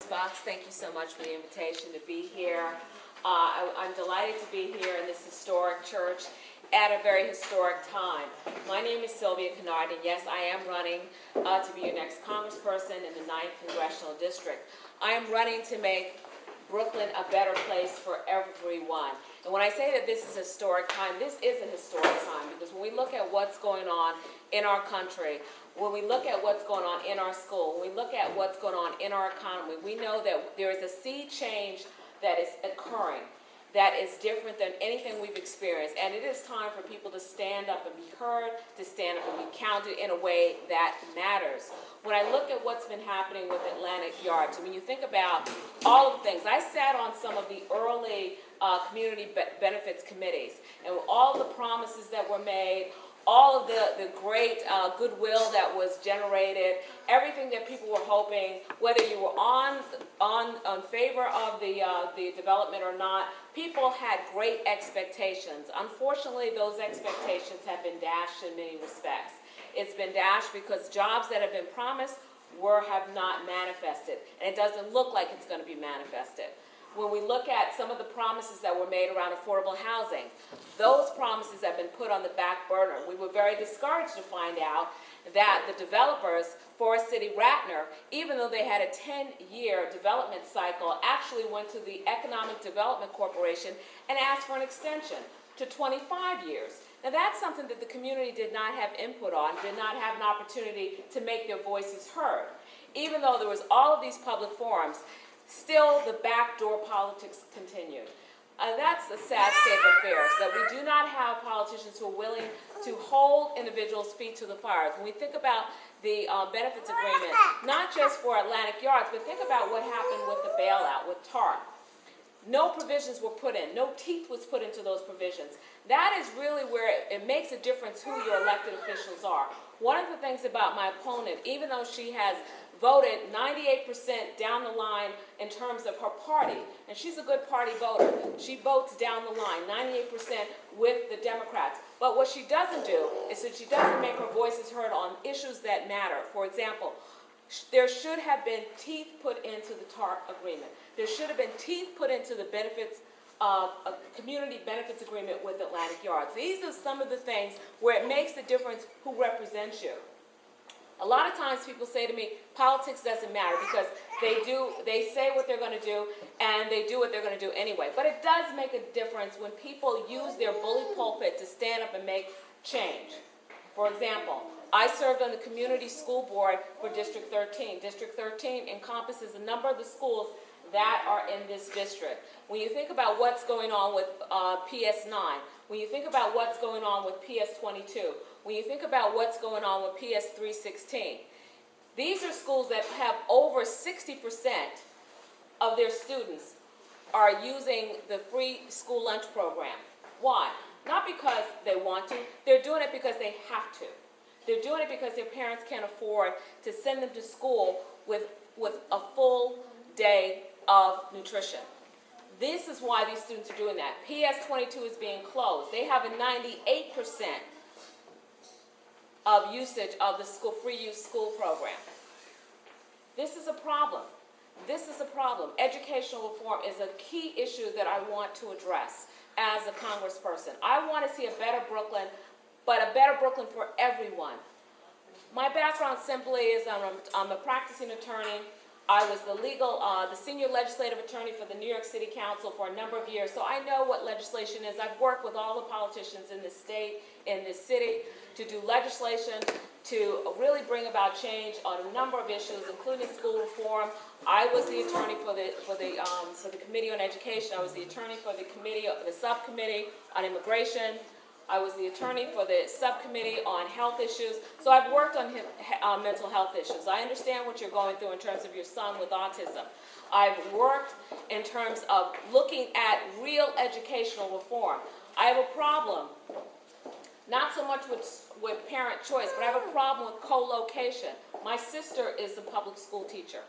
Fox, thank you so much for the invitation to be here. I'm delighted to be here in this historic church at a very historic time. My name is Sylvia Kinard, and yes, I am running to be your next congressperson in the 9th Congressional District. I am running to make Brooklyn a better place for everyone. And when I say that this is a historic time, this is a historic time, because when we look at what's going on in our country, when we look at what's going on in our school, when we look at what's going on in our economy, we know that there is a sea change that is occurring that is different than anything we've experienced. And it is time for people to stand up and be heard, to stand up and be counted in a way that matters. When I look at what's been happening with Atlantic Yards, when you think about all of the things, I sat on some of the early community benefits committees, and all the promises that were made, all of the great goodwill that was generated, everything that people were hoping, whether you were on favor of the development or not, people had great expectations. Unfortunately, those expectations have been dashed in many respects. It's been dashed because jobs that have been promised have not manifested, and it doesn't look like it's going to be manifested. When we look at some of the promises that were made around affordable housing, those promises have been put on the back burner. We were very discouraged to find out that the developers, Forest City Ratner, even though they had a 10-year development cycle, actually went to the Economic Development Corporation and asked for an extension to 25 years. Now that's something that the community did not have input on, did not have an opportunity to make their voices heard. Even though there was all of these public forums, still the backdoor politics continued. That's the sad state of affairs, that we do not have politicians who are willing to hold individuals' feet to the fire. When we think about the benefits agreement, not just for Atlantic Yards, but think about what happened with the bailout, with TARP. No provisions were put in. No teeth was put into those provisions. That is really where it makes a difference who your elected officials are. One of the things about my opponent, even though she has voted 98% down the line in terms of her party, and she's a good party voter. She votes down the line, 98% with the Democrats. But what she doesn't do is that she doesn't make her voices heard on issues that matter. For example, there should have been teeth put into the TARP agreement. There should have been teeth put into the benefits, a community benefits agreement with Atlantic Yards. These are some of the things where it makes the difference who represents you. A lot of times people say to me, politics doesn't matter, because they say what they're going to do and they do what they're going to do anyway. But it does make a difference when people use their bully pulpit to stand up and make change. For example, I served on the community school board for District 13. District 13 encompasses a number of the schools that are in this district. When you think about what's going on with PS9, when you think about what's going on with PS22, when you think about what's going on with PS316, these are schools that have over 60% of their students are using the free school lunch program. Why? Not because they want to. They're doing it because they have to. They're doing it because their parents can't afford to send them to school with a full day of nutrition. This is why these students are doing that. PS22 is being closed. They have a 98% of usage of the free use school program. This is a problem. This is a problem. Educational reform is a key issue that I want to address as a congressperson. I want to see a better Brooklyn, but a better Brooklyn for everyone. My background simply is I'm a practicing attorney. I was the senior legislative attorney for the New York City Council for a number of years, so I know what legislation is. I've worked with all the politicians in this state, in this city, to do legislation, to really bring about change on a number of issues, including school reform. I was the attorney for the Committee on Education. I was the attorney for the subcommittee on immigration. I was the attorney for the subcommittee on health issues. So I've worked on mental health issues. I understand what you're going through in terms of your son with autism. I've worked in terms of looking at real educational reform. I have a problem, not so much with parent choice, but I have a problem with co-location. My sister is a public school teacher.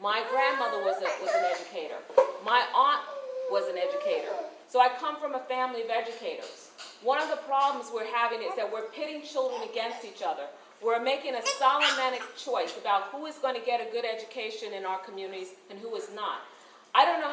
My grandmother was an educator. My aunt was an educator. So I come from a family of educators. One of the problems we're having is that we're pitting children against each other. We're making a solemn choice about who is going to get a good education in our communities and who is not. I don't know